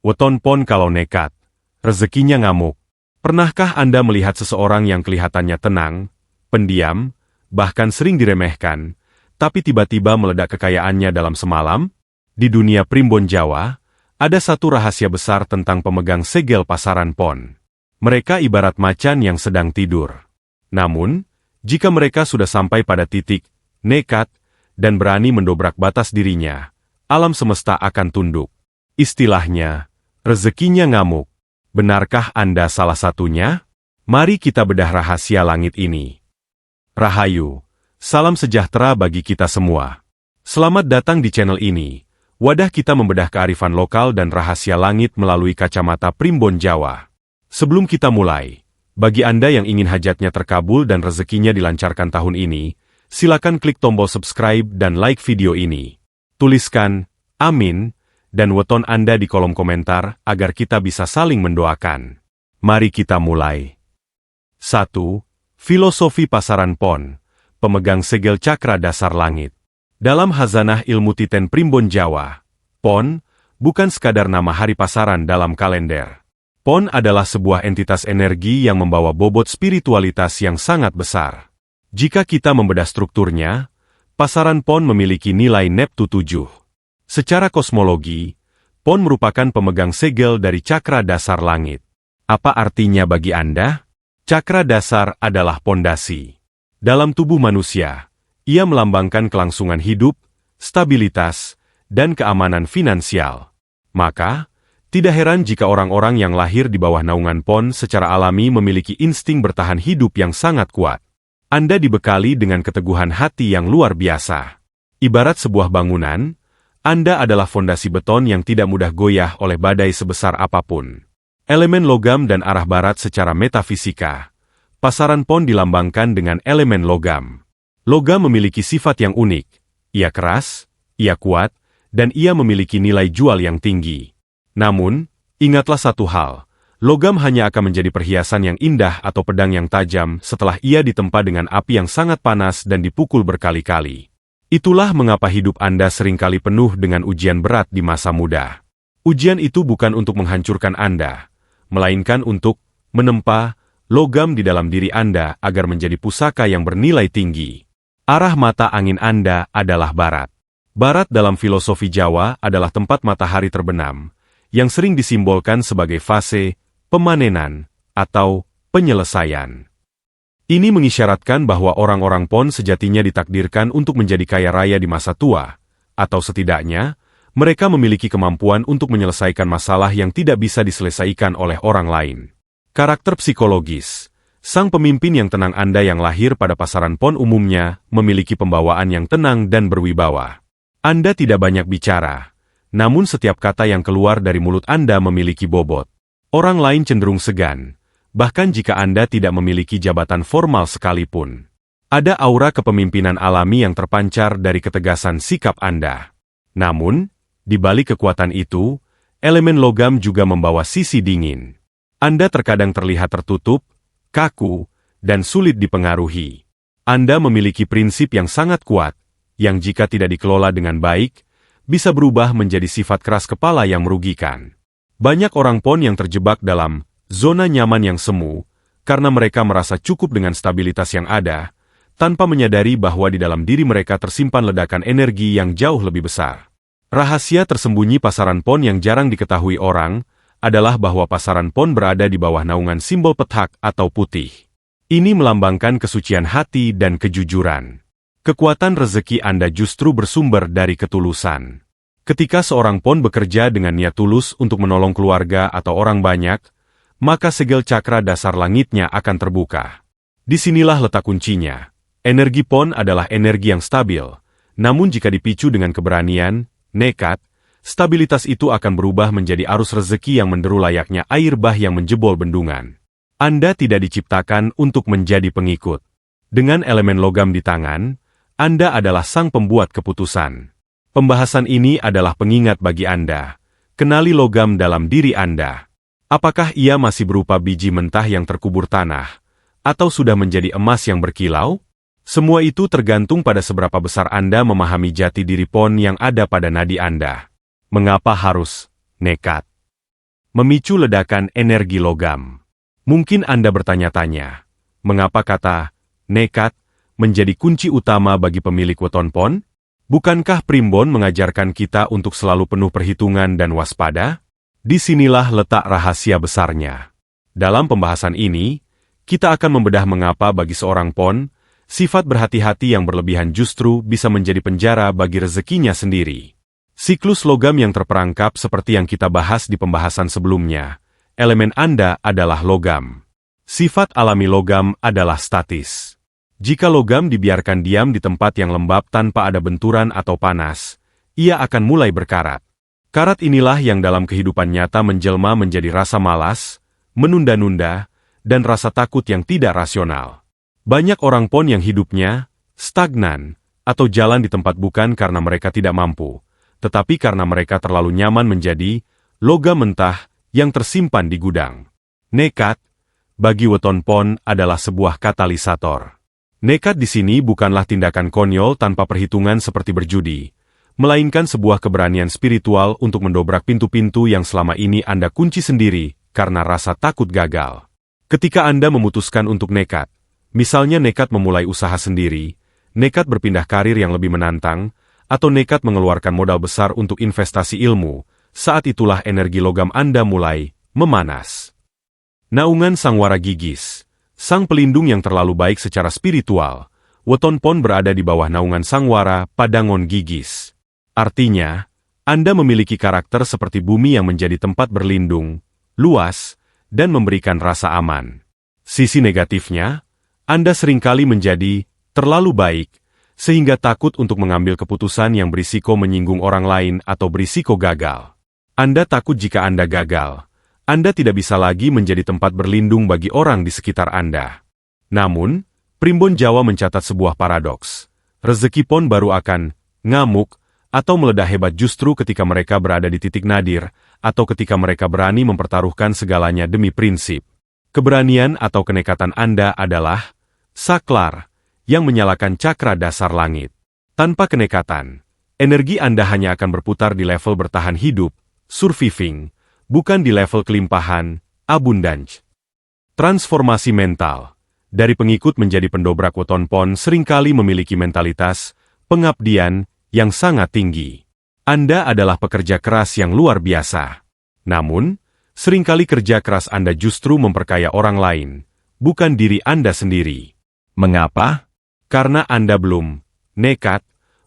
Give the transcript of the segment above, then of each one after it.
Weton pon kalau nekat, rezekinya ngamuk. Pernahkah Anda melihat seseorang yang kelihatannya tenang, pendiam, bahkan sering diremehkan, tapi tiba-tiba meledak kekayaannya dalam semalam? Di dunia primbon Jawa, ada satu rahasia besar tentang pemegang segel pasaran pon. Mereka ibarat macan yang sedang tidur. Namun, jika mereka sudah sampai pada titik nekat dan berani mendobrak batas dirinya, alam semesta akan tunduk. Istilahnya, rezekinya ngamuk. Benarkah Anda salah satunya? Mari kita bedah rahasia langit ini. Rahayu, salam sejahtera bagi kita semua. Selamat datang di channel ini. Wadah kita membedah kearifan lokal dan rahasia langit melalui kacamata primbon Jawa. Sebelum kita mulai, bagi Anda yang ingin hajatnya terkabul dan rezekinya dilancarkan tahun ini, silakan klik tombol subscribe dan like video ini. Tuliskan, amin, dan weton Anda di kolom komentar agar kita bisa saling mendoakan. Mari kita mulai. 1. Filosofi pasaran pon, pemegang segel cakra dasar langit. Dalam Hazanah Ilmu Titen Primbon Jawa, pon bukan sekadar nama hari pasaran dalam kalender. Pon adalah sebuah entitas energi yang membawa bobot spiritualitas yang sangat besar. Jika kita membedah strukturnya, pasaran pon memiliki nilai Neptu 7. Secara kosmologi, pon merupakan pemegang segel dari cakra dasar langit. Apa artinya bagi Anda? Cakra dasar adalah pondasi. Dalam tubuh manusia, ia melambangkan kelangsungan hidup, stabilitas, dan keamanan finansial. Maka, tidak heran jika orang-orang yang lahir di bawah naungan pon secara alami memiliki insting bertahan hidup yang sangat kuat. Anda dibekali dengan keteguhan hati yang luar biasa. Ibarat sebuah bangunan, Anda adalah fondasi beton yang tidak mudah goyah oleh badai sebesar apapun. Elemen logam dan arah barat secara metafisika. Pasaran pon dilambangkan dengan elemen logam. Logam memiliki sifat yang unik. Ia keras, ia kuat, dan ia memiliki nilai jual yang tinggi. Namun, ingatlah satu hal. Logam hanya akan menjadi perhiasan yang indah atau pedang yang tajam setelah ia ditempa dengan api yang sangat panas dan dipukul berkali-kali. Itulah mengapa hidup Anda seringkali penuh dengan ujian berat di masa muda. Ujian itu bukan untuk menghancurkan Anda, melainkan untuk menempa logam di dalam diri Anda agar menjadi pusaka yang bernilai tinggi. Arah mata angin Anda adalah barat. Barat dalam filosofi Jawa adalah tempat matahari terbenam, yang sering disimbolkan sebagai fase pemanenan atau penyelesaian. Ini mengisyaratkan bahwa orang-orang pon sejatinya ditakdirkan untuk menjadi kaya raya di masa tua, atau setidaknya, mereka memiliki kemampuan untuk menyelesaikan masalah yang tidak bisa diselesaikan oleh orang lain. Karakter psikologis. Sang pemimpin yang tenang Anda yang lahir pada pasaran pon umumnya memiliki pembawaan yang tenang dan berwibawa. Anda tidak banyak bicara, namun setiap kata yang keluar dari mulut Anda memiliki bobot. Orang lain cenderung segan, bahkan jika Anda tidak memiliki jabatan formal sekalipun. Ada aura kepemimpinan alami yang terpancar dari ketegasan sikap Anda. Namun, di balik kekuatan itu, elemen logam juga membawa sisi dingin. Anda terkadang terlihat tertutup, kaku, dan sulit dipengaruhi. Anda memiliki prinsip yang sangat kuat, yang jika tidak dikelola dengan baik, bisa berubah menjadi sifat keras kepala yang merugikan. Banyak orang pon yang terjebak dalam zona nyaman yang semu, karena mereka merasa cukup dengan stabilitas yang ada, tanpa menyadari bahwa di dalam diri mereka tersimpan ledakan energi yang jauh lebih besar. Rahasia tersembunyi pasaran pon yang jarang diketahui orang, adalah bahwa pasaran pon berada di bawah naungan simbol pethak atau putih. Ini melambangkan kesucian hati dan kejujuran. Kekuatan rezeki Anda justru bersumber dari ketulusan. Ketika seorang pon bekerja dengan niat tulus untuk menolong keluarga atau orang banyak, maka segel cakra dasar langitnya akan terbuka. Disinilah letak kuncinya. Energi pon adalah energi yang stabil, namun jika dipicu dengan keberanian, nekat, stabilitas itu akan berubah menjadi arus rezeki yang menderu layaknya air bah yang menjebol bendungan. Anda tidak diciptakan untuk menjadi pengikut. Dengan elemen logam di tangan, Anda adalah sang pembuat keputusan. Pembahasan ini adalah pengingat bagi Anda. Kenali logam dalam diri Anda. Apakah ia masih berupa biji mentah yang terkubur tanah, atau sudah menjadi emas yang berkilau? Semua itu tergantung pada seberapa besar Anda memahami jati diri pon yang ada pada nadi Anda. Mengapa harus nekat? memicu ledakan energi logam. Mungkin Anda bertanya-tanya, mengapa kata nekat menjadi kunci utama bagi pemilik weton pon? Bukankah primbon mengajarkan kita untuk selalu penuh perhitungan dan waspada? Disinilah letak rahasia besarnya. Dalam pembahasan ini, kita akan membedah mengapa bagi seorang pon, sifat berhati-hati yang berlebihan justru bisa menjadi penjara bagi rezekinya sendiri. Siklus logam yang terperangkap seperti yang kita bahas di pembahasan sebelumnya. Elemen Anda adalah logam. Sifat alami logam adalah statis. Jika logam dibiarkan diam di tempat yang lembab tanpa ada benturan atau panas, ia akan mulai berkarat. Karat inilah yang dalam kehidupan nyata menjelma menjadi rasa malas, menunda-nunda, dan rasa takut yang tidak rasional. Banyak orang pon yang hidupnya stagnan atau jalan di tempat bukan karena mereka tidak mampu, tetapi karena mereka terlalu nyaman menjadi logam mentah yang tersimpan di gudang. Nekat, bagi weton pon adalah sebuah katalisator. Nekat di sini bukanlah tindakan konyol tanpa perhitungan seperti berjudi, melainkan sebuah keberanian spiritual untuk mendobrak pintu-pintu yang selama ini Anda kunci sendiri karena rasa takut gagal. Ketika Anda memutuskan untuk nekat, misalnya nekat memulai usaha sendiri, nekat berpindah karir yang lebih menantang, atau nekat mengeluarkan modal besar untuk investasi ilmu, saat itulah energi logam Anda mulai memanas. Naungan Sangwara Gigis, sang pelindung yang terlalu baik secara spiritual, weton pon berada di bawah naungan Sangwara Padangon Gigis. Artinya, Anda memiliki karakter seperti bumi yang menjadi tempat berlindung, luas, dan memberikan rasa aman. Sisi negatifnya, Anda seringkali menjadi terlalu baik, sehingga takut untuk mengambil keputusan yang berisiko menyinggung orang lain atau berisiko gagal. Anda takut jika Anda gagal, Anda tidak bisa lagi menjadi tempat berlindung bagi orang di sekitar Anda. Namun, Primbon Jawa mencatat sebuah paradoks. Rezeki pon baru akan ngamuk atau meledak hebat justru ketika mereka berada di titik nadir, atau ketika mereka berani mempertaruhkan segalanya demi prinsip. Keberanian atau kenekatan Anda adalah saklar yang menyalakan cakra dasar langit. Tanpa kenekatan, energi Anda hanya akan berputar di level bertahan hidup, surviving, bukan di level kelimpahan, abundance. Transformasi mental. Dari pengikut menjadi pendobrak weton pon seringkali memiliki mentalitas pengabdian yang sangat tinggi. Anda adalah pekerja keras yang luar biasa. Namun, seringkali kerja keras Anda justru memperkaya orang lain, bukan diri Anda sendiri. Mengapa? Karena Anda belum nekat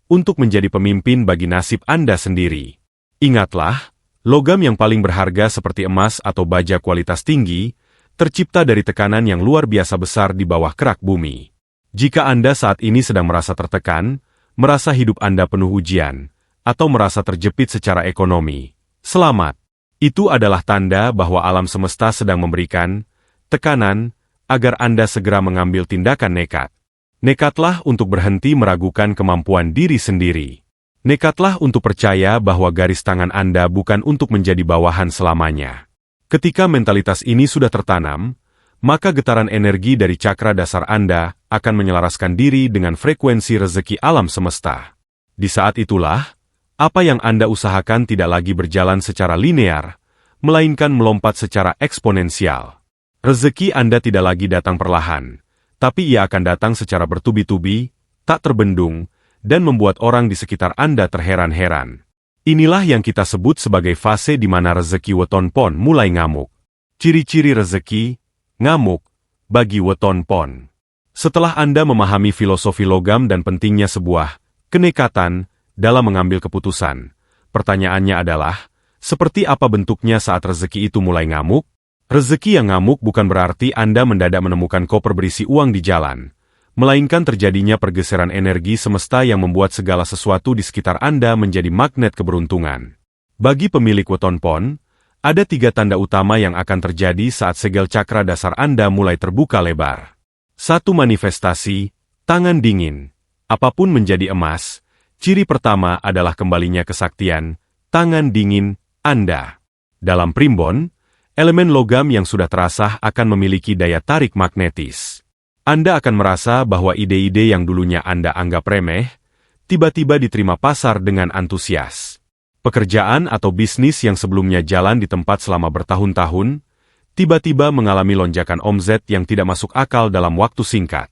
untuk menjadi pemimpin bagi nasib Anda sendiri. Ingatlah, logam yang paling berharga seperti emas atau baja kualitas tinggi, tercipta dari tekanan yang luar biasa besar di bawah kerak bumi. Jika Anda saat ini sedang merasa tertekan, merasa hidup Anda penuh ujian, atau merasa terjepit secara ekonomi, selamat. Itu adalah tanda bahwa alam semesta sedang memberikan tekanan agar Anda segera mengambil tindakan nekat. Nekatlah untuk berhenti meragukan kemampuan diri sendiri. Nekatlah untuk percaya bahwa garis tangan Anda bukan untuk menjadi bawahan selamanya. Ketika mentalitas ini sudah tertanam, maka getaran energi dari cakra dasar Anda akan menyelaraskan diri dengan frekuensi rezeki alam semesta. Di saat itulah, apa yang Anda usahakan tidak lagi berjalan secara linear, melainkan melompat secara eksponensial. Rezeki Anda tidak lagi datang perlahan, tapi ia akan datang secara bertubi-tubi, tak terbendung, dan membuat orang di sekitar Anda terheran-heran. Inilah yang kita sebut sebagai fase di mana rezeki weton pon mulai ngamuk. Ciri-ciri rezeki ngamuk bagi weton pon. Setelah Anda memahami filosofi logam dan pentingnya sebuah kenekatan dalam mengambil keputusan, pertanyaannya adalah, seperti apa bentuknya saat rezeki itu mulai ngamuk? Rezeki yang ngamuk bukan berarti Anda mendadak menemukan koper berisi uang di jalan, melainkan terjadinya pergeseran energi semesta yang membuat segala sesuatu di sekitar Anda menjadi magnet keberuntungan. Bagi pemilik weton pon, ada 3 tanda utama yang akan terjadi saat segel cakra dasar Anda mulai terbuka lebar. 1. Manifestasi, tangan dingin. Apapun menjadi emas, ciri pertama adalah kembalinya kesaktian, tangan dingin Anda. Dalam primbon, elemen logam yang sudah terasah akan memiliki daya tarik magnetis. Anda akan merasa bahwa ide-ide yang dulunya Anda anggap remeh, tiba-tiba diterima pasar dengan antusias. Pekerjaan atau bisnis yang sebelumnya jalan di tempat selama bertahun-tahun, tiba-tiba mengalami lonjakan omzet yang tidak masuk akal dalam waktu singkat.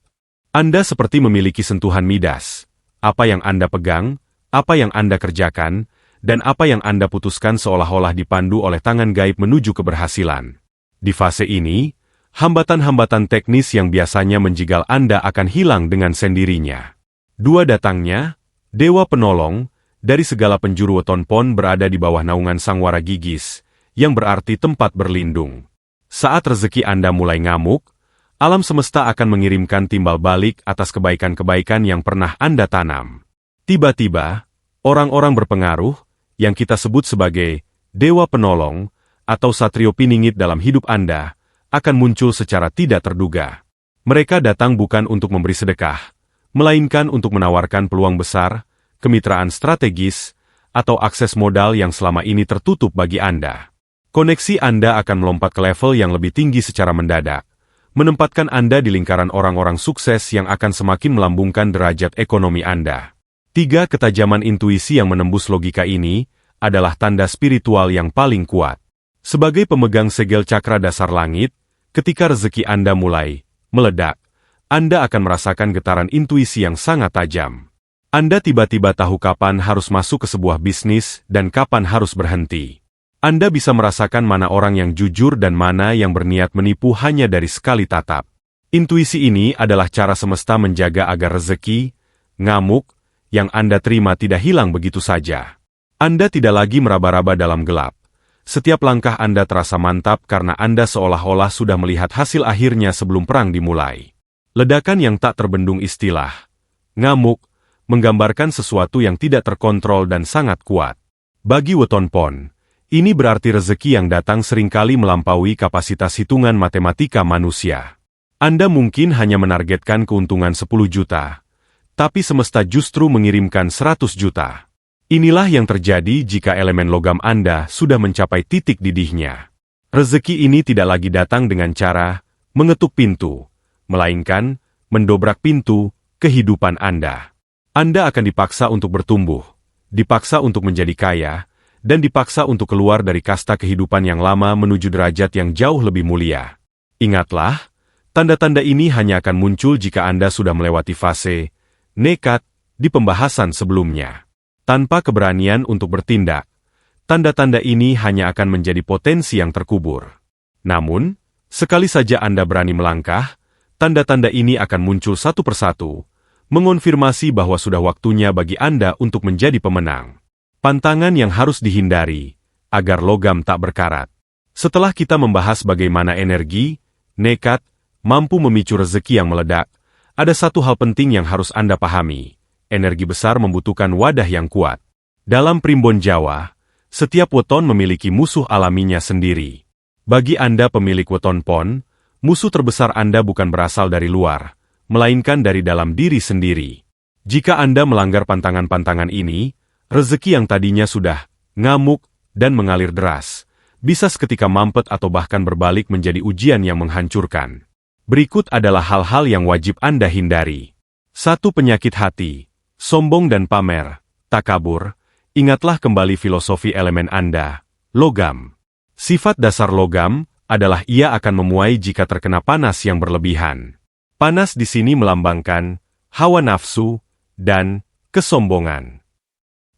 Anda seperti memiliki sentuhan Midas. Apa yang Anda pegang, apa yang Anda kerjakan, dan apa yang Anda putuskan seolah-olah dipandu oleh tangan gaib menuju keberhasilan. Di fase ini, hambatan-hambatan teknis yang biasanya menjegal Anda akan hilang dengan sendirinya. Dua datangnya, Dewa Penolong, dari segala penjuru Weton Pon berada di bawah naungan Sangwara Gigis, yang berarti tempat berlindung. Saat rezeki Anda mulai ngamuk, alam semesta akan mengirimkan timbal balik atas kebaikan-kebaikan yang pernah Anda tanam. Tiba-tiba, orang-orang berpengaruh, yang kita sebut sebagai Dewa Penolong, atau Satrio Piningit dalam hidup Anda, akan muncul secara tidak terduga. Mereka datang bukan untuk memberi sedekah, melainkan untuk menawarkan peluang besar, kemitraan strategis, atau akses modal yang selama ini tertutup bagi Anda. Koneksi Anda akan melompat ke level yang lebih tinggi secara mendadak, menempatkan Anda di lingkaran orang-orang sukses yang akan semakin melambungkan derajat ekonomi Anda. 3. Ketajaman intuisi yang menembus logika ini adalah tanda spiritual yang paling kuat. Sebagai pemegang segel cakra dasar langit, ketika rezeki Anda mulai meledak, Anda akan merasakan getaran intuisi yang sangat tajam. Anda tiba-tiba tahu kapan harus masuk ke sebuah bisnis dan kapan harus berhenti. Anda bisa merasakan mana orang yang jujur dan mana yang berniat menipu hanya dari sekali tatap. Intuisi ini adalah cara semesta menjaga agar rezeki, ngamuk, yang Anda terima tidak hilang begitu saja. Anda tidak lagi meraba-raba dalam gelap. Setiap langkah Anda terasa mantap karena Anda seolah-olah sudah melihat hasil akhirnya sebelum perang dimulai. Ledakan yang tak terbendung istilah ngamuk, menggambarkan sesuatu yang tidak terkontrol dan sangat kuat. Bagi Weton Pon, ini berarti rezeki yang datang seringkali melampaui kapasitas hitungan matematika manusia. Anda mungkin hanya menargetkan keuntungan 10 juta, tapi semesta justru mengirimkan 100 juta. Inilah yang terjadi jika elemen logam Anda sudah mencapai titik didihnya. Rezeki ini tidak lagi datang dengan cara mengetuk pintu, melainkan mendobrak pintu kehidupan Anda. Anda akan dipaksa untuk bertumbuh, dipaksa untuk menjadi kaya, dan dipaksa untuk keluar dari kasta kehidupan yang lama menuju derajat yang jauh lebih mulia. Ingatlah, tanda-tanda ini hanya akan muncul jika Anda sudah melewati fase nekat di pembahasan sebelumnya. Tanpa keberanian untuk bertindak, tanda-tanda ini hanya akan menjadi potensi yang terkubur. Namun, sekali saja Anda berani melangkah, tanda-tanda ini akan muncul satu persatu, mengonfirmasi bahwa sudah waktunya bagi Anda untuk menjadi pemenang. Pantangan yang harus dihindari, agar logam tak berkarat. Setelah kita membahas bagaimana energi, nekat, mampu memicu rezeki yang meledak, ada satu hal penting yang harus Anda pahami. Energi besar membutuhkan wadah yang kuat. Dalam primbon Jawa, setiap weton memiliki musuh alaminya sendiri. Bagi Anda pemilik weton pon, musuh terbesar Anda bukan berasal dari luar, melainkan dari dalam diri sendiri. Jika Anda melanggar pantangan-pantangan ini, rezeki yang tadinya sudah ngamuk dan mengalir deras, bisa seketika mampet atau bahkan berbalik menjadi ujian yang menghancurkan. Berikut adalah hal-hal yang wajib Anda hindari. 1. Penyakit hati, sombong dan pamer, takabur. Ingatlah kembali filosofi elemen Anda, logam. Sifat dasar logam adalah ia akan memuai jika terkena panas yang berlebihan. Panas di sini melambangkan hawa nafsu dan kesombongan.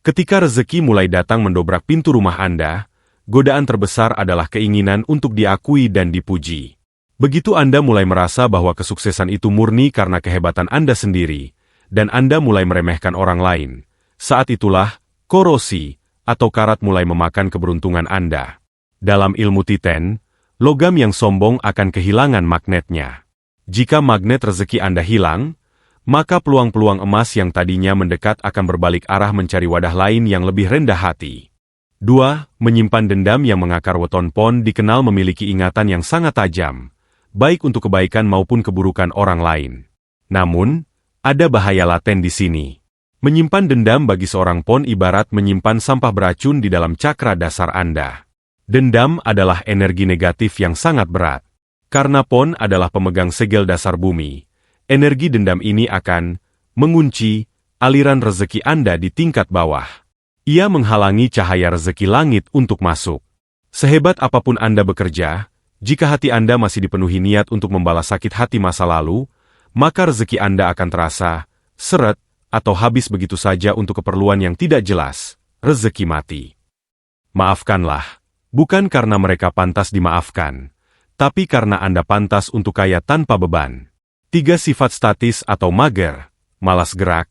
Ketika rezeki mulai datang mendobrak pintu rumah Anda, godaan terbesar adalah keinginan untuk diakui dan dipuji. Begitu Anda mulai merasa bahwa kesuksesan itu murni karena kehebatan Anda sendiri, dan Anda mulai meremehkan orang lain, saat itulah korosi atau karat mulai memakan keberuntungan Anda. Dalam ilmu Titen, logam yang sombong akan kehilangan magnetnya. Jika magnet rezeki Anda hilang, maka peluang-peluang emas yang tadinya mendekat akan berbalik arah mencari wadah lain yang lebih rendah hati. 2. Menyimpan dendam yang mengakar weton pon dikenal memiliki ingatan yang sangat tajam, baik untuk kebaikan maupun keburukan orang lain. Namun, ada bahaya laten di sini. Menyimpan dendam bagi seorang pon ibarat menyimpan sampah beracun di dalam cakra dasar Anda. Dendam adalah energi negatif yang sangat berat. Karena pon adalah pemegang segel dasar bumi, energi dendam ini akan mengunci aliran rezeki Anda di tingkat bawah. Ia menghalangi cahaya rezeki langit untuk masuk. Sehebat apapun Anda bekerja, jika hati Anda masih dipenuhi niat untuk membalas sakit hati masa lalu, maka rezeki Anda akan terasa, seret, atau habis begitu saja untuk keperluan yang tidak jelas, rezeki mati. Maafkanlah, bukan karena mereka pantas dimaafkan, tapi karena Anda pantas untuk kaya tanpa beban. 3 sifat statis atau mager, malas gerak.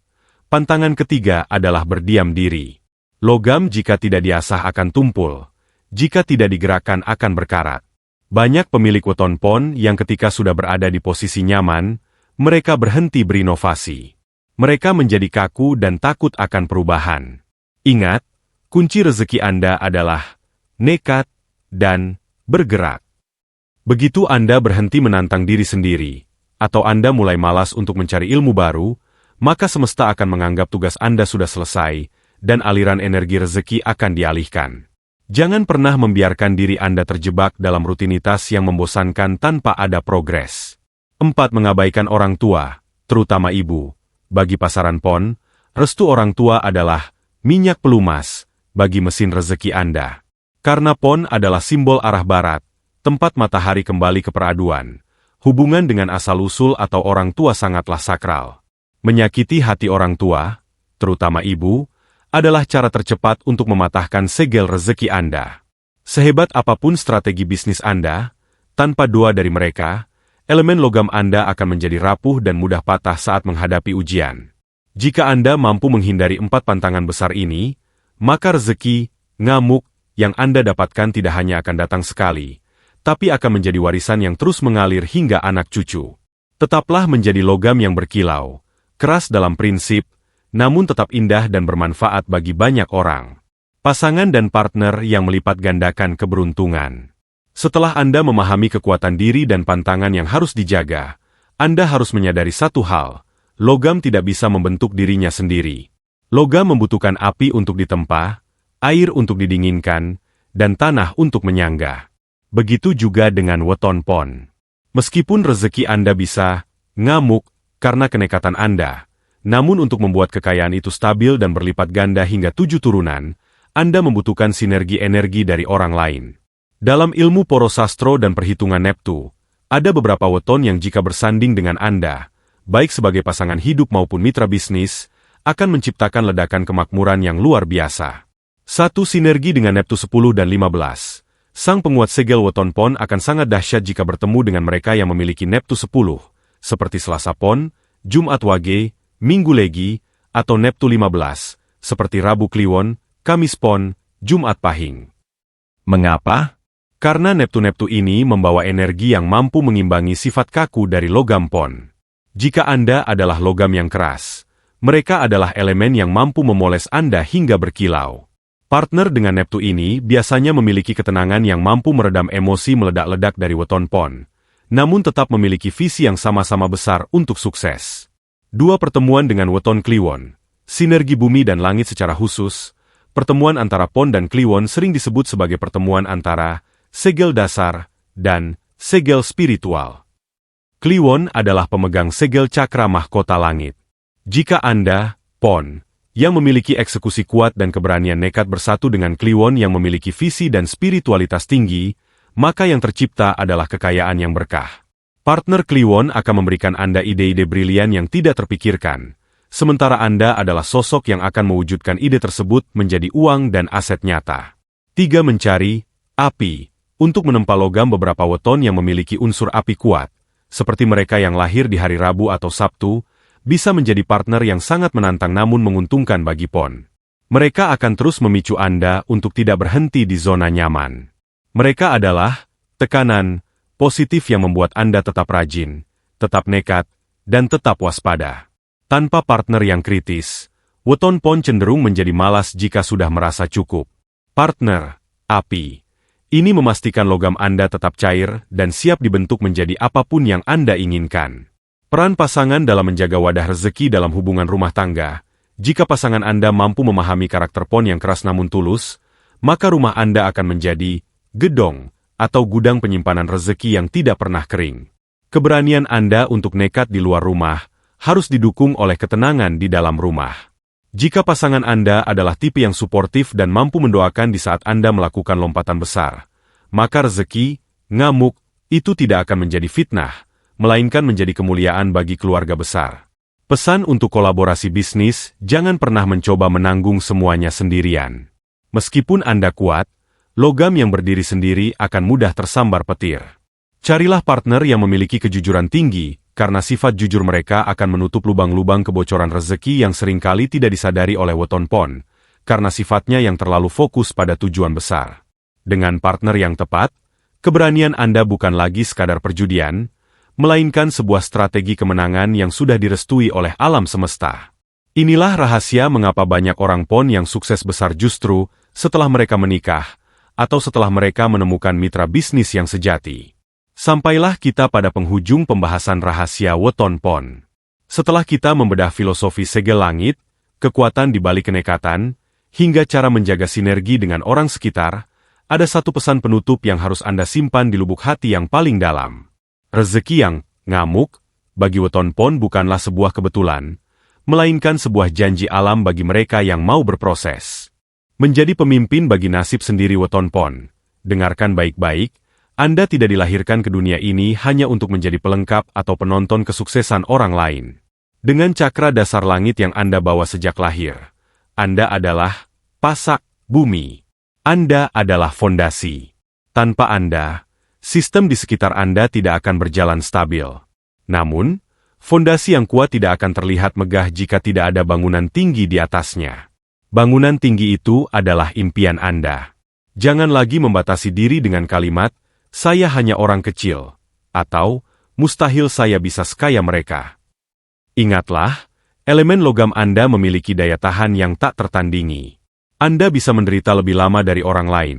Pantangan ketiga adalah berdiam diri. Logam jika tidak diasah akan tumpul, jika tidak digerakkan akan berkarat. Banyak pemilik weton pon yang ketika sudah berada di posisi nyaman, mereka berhenti berinovasi. Mereka menjadi kaku dan takut akan perubahan. Ingat, kunci rezeki Anda adalah nekat dan bergerak. Begitu Anda berhenti menantang diri sendiri, atau Anda mulai malas untuk mencari ilmu baru, maka semesta akan menganggap tugas Anda sudah selesai, dan aliran energi rezeki akan dialihkan. Jangan pernah membiarkan diri Anda terjebak dalam rutinitas yang membosankan tanpa ada progres. 4. Mengabaikan orang tua, terutama ibu. Bagi pasaran pon, restu orang tua adalah minyak pelumas bagi mesin rezeki Anda. Karena pon adalah simbol arah barat, tempat matahari kembali ke peraduan. Hubungan dengan asal-usul atau orang tua sangatlah sakral. Menyakiti hati orang tua, terutama ibu, adalah cara tercepat untuk mematahkan segel rezeki Anda. Sehebat apapun strategi bisnis Anda, tanpa doa dari mereka, elemen logam Anda akan menjadi rapuh dan mudah patah saat menghadapi ujian. Jika Anda mampu menghindari 4 pantangan besar ini, maka rezeki, ngamuk, yang Anda dapatkan tidak hanya akan datang sekali, tapi akan menjadi warisan yang terus mengalir hingga anak cucu. Tetaplah menjadi logam yang berkilau, keras dalam prinsip, namun tetap indah dan bermanfaat bagi banyak orang. Pasangan dan partner yang melipat gandakan keberuntungan. Setelah Anda memahami kekuatan diri dan pantangan yang harus dijaga, Anda harus menyadari satu hal, logam tidak bisa membentuk dirinya sendiri. Logam membutuhkan api untuk ditempa, air untuk didinginkan, dan tanah untuk menyangga. Begitu juga dengan weton pon. Meskipun rezeki Anda bisa ngamuk karena kenekatan Anda, namun untuk membuat kekayaan itu stabil dan berlipat ganda hingga 7 turunan, Anda membutuhkan sinergi energi dari orang lain. Dalam ilmu porosastro dan perhitungan Neptu, ada beberapa weton yang jika bersanding dengan Anda, baik sebagai pasangan hidup maupun mitra bisnis, akan menciptakan ledakan kemakmuran yang luar biasa. 1. Sinergi dengan Neptu 10 dan 15. Sang penguat segel weton pon akan sangat dahsyat jika bertemu dengan mereka yang memiliki Neptu 10, seperti Selasa pon, Jumat wage, Minggu legi, atau Neptu 15, seperti Rabu kliwon, Kamis pon, Jumat pahing. Mengapa? Karena Neptu-Neptu ini membawa energi yang mampu mengimbangi sifat kaku dari logam pon. Jika Anda adalah logam yang keras, mereka adalah elemen yang mampu memoles Anda hingga berkilau. Partner dengan Neptu ini biasanya memiliki ketenangan yang mampu meredam emosi meledak-ledak dari weton pon, namun tetap memiliki visi yang sama-sama besar untuk sukses. 2. Pertemuan dengan weton kliwon. Sinergi bumi dan langit secara khusus, pertemuan antara pon dan kliwon sering disebut sebagai pertemuan antara segel dasar dan segel spiritual. Kliwon adalah pemegang segel cakra mahkota langit. Jika Anda, pon, yang memiliki eksekusi kuat dan keberanian nekat bersatu dengan kliwon yang memiliki visi dan spiritualitas tinggi, maka yang tercipta adalah kekayaan yang berkah. Partner kliwon akan memberikan Anda ide-ide brilian yang tidak terpikirkan, sementara Anda adalah sosok yang akan mewujudkan ide tersebut menjadi uang dan aset nyata. 3. Mencari api. Untuk menempa logam beberapa weton yang memiliki unsur api kuat, seperti mereka yang lahir di hari Rabu atau Sabtu, bisa menjadi partner yang sangat menantang namun menguntungkan bagi pon. Mereka akan terus memicu Anda untuk tidak berhenti di zona nyaman. Mereka adalah tekanan positif yang membuat Anda tetap rajin, tetap nekat, dan tetap waspada. Tanpa partner yang kritis, weton pon cenderung menjadi malas jika sudah merasa cukup. Partner api. Ini memastikan logam Anda tetap cair dan siap dibentuk menjadi apapun yang Anda inginkan. Peran pasangan dalam menjaga wadah rezeki dalam hubungan rumah tangga. Jika pasangan Anda mampu memahami karakter pon yang keras namun tulus, maka rumah Anda akan menjadi gedong atau gudang penyimpanan rezeki yang tidak pernah kering. Keberanian Anda untuk nekat di luar rumah harus didukung oleh ketenangan di dalam rumah. Jika pasangan Anda adalah tipe yang suportif dan mampu mendoakan di saat Anda melakukan lompatan besar, maka rezeki, ngamuk, itu tidak akan menjadi fitnah, melainkan menjadi kemuliaan bagi keluarga besar. Pesan untuk kolaborasi bisnis, jangan pernah mencoba menanggung semuanya sendirian. Meskipun Anda kuat, logam yang berdiri sendiri akan mudah tersambar petir. Carilah partner yang memiliki kejujuran tinggi, karena sifat jujur mereka akan menutup lubang-lubang kebocoran rezeki yang seringkali tidak disadari oleh weton pon, karena sifatnya yang terlalu fokus pada tujuan besar. Dengan partner yang tepat, keberanian Anda bukan lagi sekadar perjudian, melainkan sebuah strategi kemenangan yang sudah direstui oleh alam semesta. Inilah rahasia mengapa banyak orang pon yang sukses besar justru setelah mereka menikah, atau setelah mereka menemukan mitra bisnis yang sejati. Sampailah kita pada penghujung pembahasan rahasia weton pon. Setelah kita membedah filosofi segel langit, kekuatan di balik kenekatan, hingga cara menjaga sinergi dengan orang sekitar, ada satu pesan penutup yang harus Anda simpan di lubuk hati yang paling dalam. Rezeki yang ngamuk, bagi weton pon bukanlah sebuah kebetulan, melainkan sebuah janji alam bagi mereka yang mau berproses. Menjadi pemimpin bagi nasib sendiri weton pon. Dengarkan baik-baik, Anda tidak dilahirkan ke dunia ini hanya untuk menjadi pelengkap atau penonton kesuksesan orang lain. Dengan cakra dasar langit yang Anda bawa sejak lahir, Anda adalah pasak bumi. Anda adalah fondasi. Tanpa Anda, sistem di sekitar Anda tidak akan berjalan stabil. Namun, fondasi yang kuat tidak akan terlihat megah jika tidak ada bangunan tinggi di atasnya. Bangunan tinggi itu adalah impian Anda. Jangan lagi membatasi diri dengan kalimat, "Saya hanya orang kecil," atau "Mustahil saya bisa sekaya mereka." Ingatlah, elemen logam Anda memiliki daya tahan yang tak tertandingi. Anda bisa menderita lebih lama dari orang lain,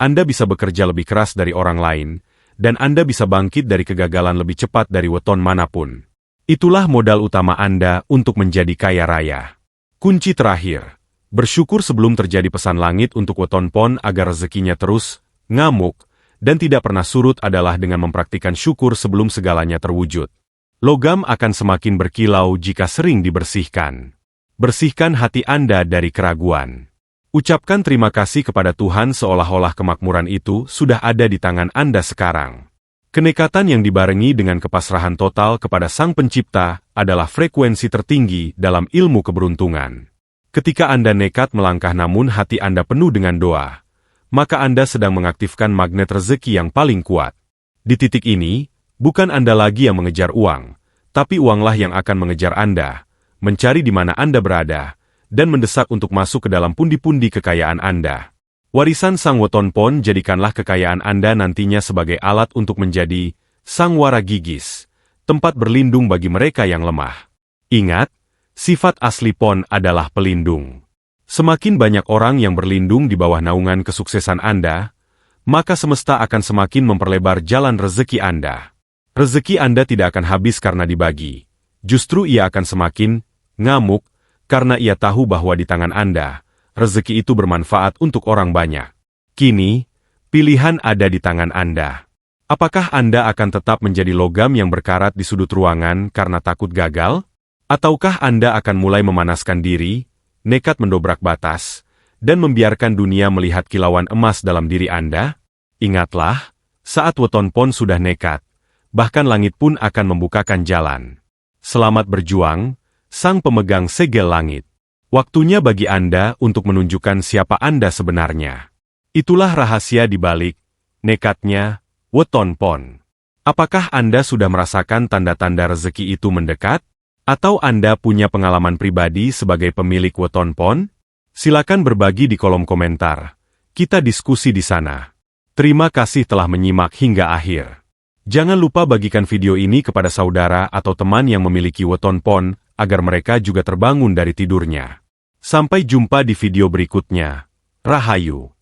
Anda bisa bekerja lebih keras dari orang lain, dan Anda bisa bangkit dari kegagalan lebih cepat dari weton manapun. Itulah modal utama Anda untuk menjadi kaya raya. Kunci terakhir, bersyukur sebelum terjadi pesan langit untuk weton pon agar rezekinya terus ngamuk, dan tidak pernah surut adalah dengan mempraktikkan syukur sebelum segalanya terwujud. Logam akan semakin berkilau jika sering dibersihkan. Bersihkan hati Anda dari keraguan. Ucapkan terima kasih kepada Tuhan seolah-olah kemakmuran itu sudah ada di tangan Anda sekarang. Kenekatan yang dibarengi dengan kepasrahan total kepada Sang Pencipta adalah frekuensi tertinggi dalam ilmu keberuntungan. Ketika Anda nekat melangkah namun hati Anda penuh dengan doa, maka Anda sedang mengaktifkan magnet rezeki yang paling kuat. Di titik ini, bukan Anda lagi yang mengejar uang, tapi uanglah yang akan mengejar Anda, mencari di mana Anda berada, dan mendesak untuk masuk ke dalam pundi-pundi kekayaan Anda. Warisan Sang Weton Pon jadikanlah kekayaan Anda nantinya sebagai alat untuk menjadi Sang Wara Gigis, tempat berlindung bagi mereka yang lemah. Ingat, sifat asli Pon adalah pelindung. Semakin banyak orang yang berlindung di bawah naungan kesuksesan Anda, maka semesta akan semakin memperlebar jalan rezeki Anda. Rezeki Anda tidak akan habis karena dibagi. Justru ia akan semakin ngamuk, karena ia tahu bahwa di tangan Anda, rezeki itu bermanfaat untuk orang banyak. Kini, pilihan ada di tangan Anda. Apakah Anda akan tetap menjadi logam yang berkarat di sudut ruangan karena takut gagal? Ataukah Anda akan mulai memanaskan diri, nekat mendobrak batas, dan membiarkan dunia melihat kilauan emas dalam diri Anda? Ingatlah, saat weton pon sudah nekat, bahkan langit pun akan membukakan jalan. Selamat berjuang, sang pemegang segel langit. Waktunya bagi Anda untuk menunjukkan siapa Anda sebenarnya. Itulah rahasia di balik nekatnya weton pon. Apakah Anda sudah merasakan tanda-tanda rezeki itu mendekat? Atau Anda punya pengalaman pribadi sebagai pemilik weton pon? Silakan berbagi di kolom komentar. Kita diskusi di sana. Terima kasih telah menyimak hingga akhir. Jangan lupa bagikan video ini kepada saudara atau teman yang memiliki weton pon, agar mereka juga terbangun dari tidurnya. Sampai jumpa di video berikutnya. Rahayu.